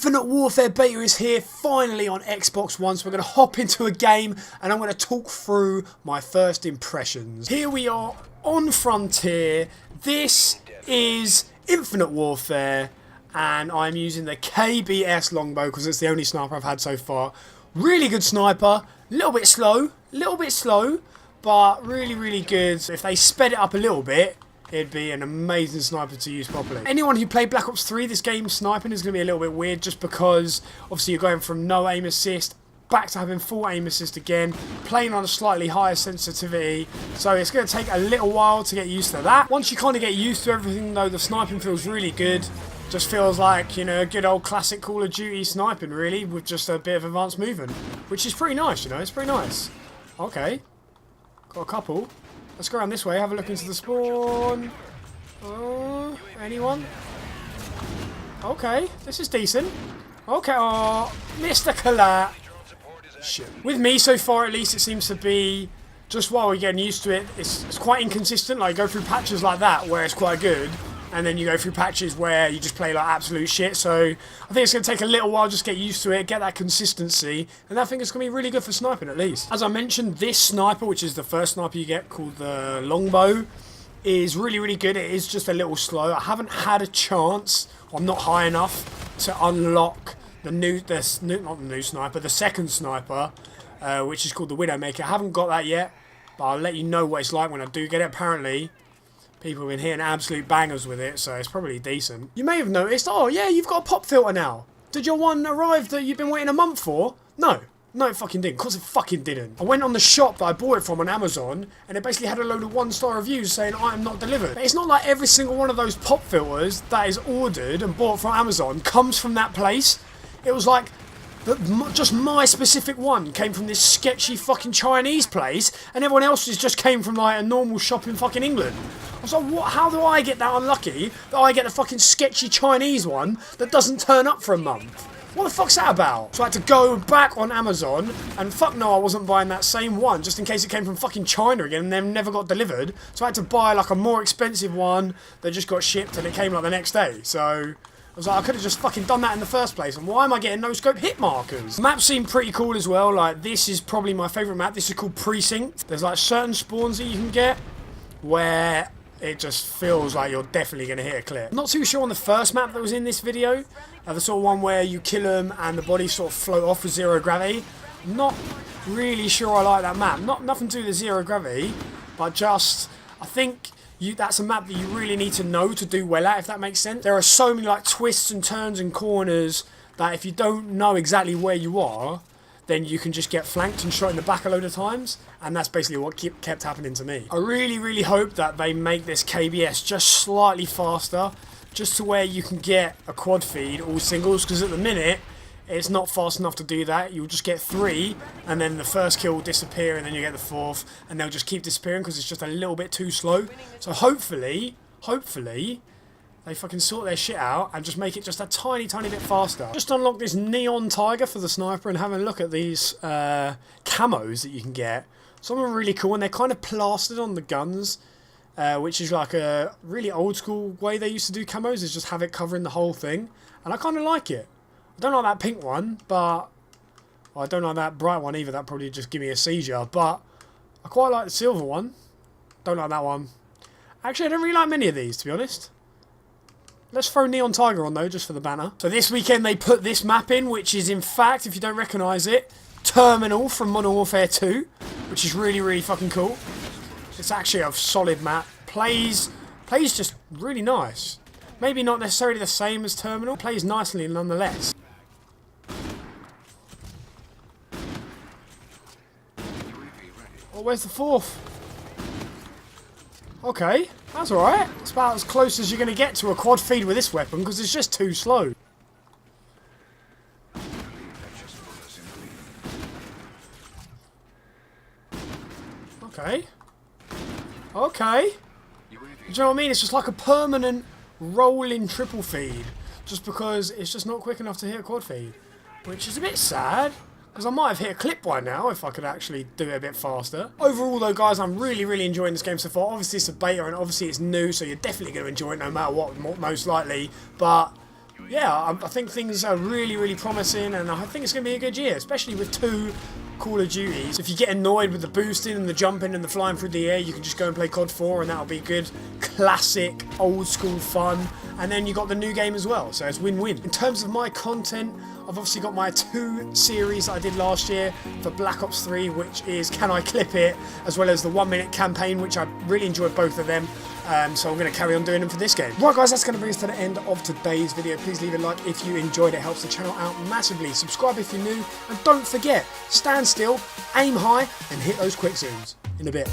Infinite Warfare beta is here finally on Xbox One, so we're going to hop into a game and I'm going to talk through my first impressions. Here we are on Frontier. This is Infinite Warfare and I'm using the KBS longbow because it's the only sniper I've had so far. Really good sniper, a little bit slow, but really good. If they sped it up a little bit, it'd be an amazing sniper to use properly. Anyone who played Black Ops 3, this game sniping is going to be a little bit weird just because obviously you're going from no aim assist back to having full aim assist again, playing on a slightly higher sensitivity, so it's going to take a little while to get used to that. Once you kind of get used to everything though, the sniping feels really good. Just feels like, you know, good old classic Call of Duty sniping really, with just a bit of advanced movement, which is pretty nice, you know, it's pretty nice. Okay, got a couple. Let's go around this way, have a look into the spawn. Anyone? Okay, this is decent. Okay, oh, Mr. Collat. Shit. With me so far, at least, it seems to be, just while we're getting used to it, it's quite inconsistent. Like, you go through patches like that, where it's quite good, and then you go through patches where you just play like absolute shit. So I think it's going to take a little while just to get used to it, get that consistency, and I think it's going to be really good for sniping at least. As I mentioned, this sniper, which is the first sniper you get, called the longbow, is really good. It is just a little slow. I haven't had a chance, I'm not high enough to unlock the second sniper, which is called the Widowmaker. I haven't got that yet, but I'll let you know what it's like when I do get it. Apparently people have been hitting absolute bangers with it, so it's probably decent. You may have noticed, oh yeah, you've got a pop filter now. Did your one arrive that you've been waiting a month for? No, it fucking didn't. Of course it fucking didn't. I went on the shop that I bought it from on Amazon, and it basically had a load of 1-star reviews saying item not delivered. But it's not like every single one of those pop filters that is ordered and bought from Amazon comes from that place. It was like, just my specific one came from this sketchy fucking Chinese place, and everyone else's just came from like a normal shop in fucking England. I was like, what? How do I get that unlucky that I get the fucking sketchy Chinese one that doesn't turn up for a month? What the fuck's that about? So I had to go back on Amazon, and fuck no, I wasn't buying that same one, just in case it came from fucking China again and then never got delivered. So I had to buy like a more expensive one that just got shipped and it came like the next day. So I was like, I could have just fucking done that in the first place, and why am I getting no-scope hit markers? The maps seem pretty cool as well. Like, this is probably my favourite map. This is called Precinct. There's like certain spawns that you can get where it just feels like you're definitely going to hit a clip. I'm not too sure on the first map that was in this video, the sort of one where you kill them and the bodies sort of float off with zero gravity. I'm not really sure I like that map. Nothing to do with zero gravity, but just, I think that's a map that you really need to know to do well at, if that makes sense. There are so many like twists and turns and corners that if you don't know exactly where you are, then you can just get flanked and shot in the back a load of times, and that's basically what kept happening to me. I really hope that they make this KBS just slightly faster, just to where you can get a quad feed all singles, because at the minute it's not fast enough to do that. You'll just get 3, and then the first kill will disappear, and then you get the 4th, and they'll just keep disappearing because it's just a little bit too slow. So hopefully, they fucking sort their shit out and just make it just a tiny bit faster. Just unlock this Neon Tiger for the sniper and having a look at these camos that you can get. Some are really cool, and they're kind of plastered on the guns, which is like a really old school way they used to do camos, is just have it covering the whole thing, and I kind of like it. I don't like that pink one, but well, I don't like that bright one either. That probably just give me a seizure. But I quite like the silver one. Don't like that one. Actually, I don't really like many of these, to be honest. Let's throw Neon Tiger on though, just for the banner. So this weekend they put this map in, which is in fact, if you don't recognise it, Terminal from Modern Warfare 2, which is really fucking cool. It's actually a solid map. Plays just really nice. Maybe not necessarily the same as Terminal. Plays nicely nonetheless. Oh, where's the 4th? Okay, that's alright. It's about as close as you're going to get to a quad feed with this weapon, because it's just too slow. Okay. Do you know what I mean? It's just like a permanent rolling triple feed, just because it's just not quick enough to hit a quad feed, which is a bit sad. Because I might have hit a clip by now if I could actually do it a bit faster. Overall though guys, I'm really enjoying this game so far. Obviously it's a beta and obviously it's new, so you're definitely going to enjoy it no matter what, most likely. But yeah, I think things are really promising, and I think it's going to be a good year, especially with 2 Call of Duties. If you get annoyed with the boosting and the jumping and the flying through the air, you can just go and play COD 4 and that'll be good. Classic, old school fun. And then you got the new game as well, so it's win-win. In terms of my content, I've obviously got my 2 series that I did last year for Black Ops 3, which is Can I Clip It, as well as the 1-minute campaign, which I really enjoyed both of them. So I'm going to carry on doing them for this game. Right guys, that's going to bring us to the end of today's video. Please leave a like if you enjoyed it. It helps the channel out massively. Subscribe if you're new. And don't forget, stand still, aim high, and hit those quick zooms. In a bit.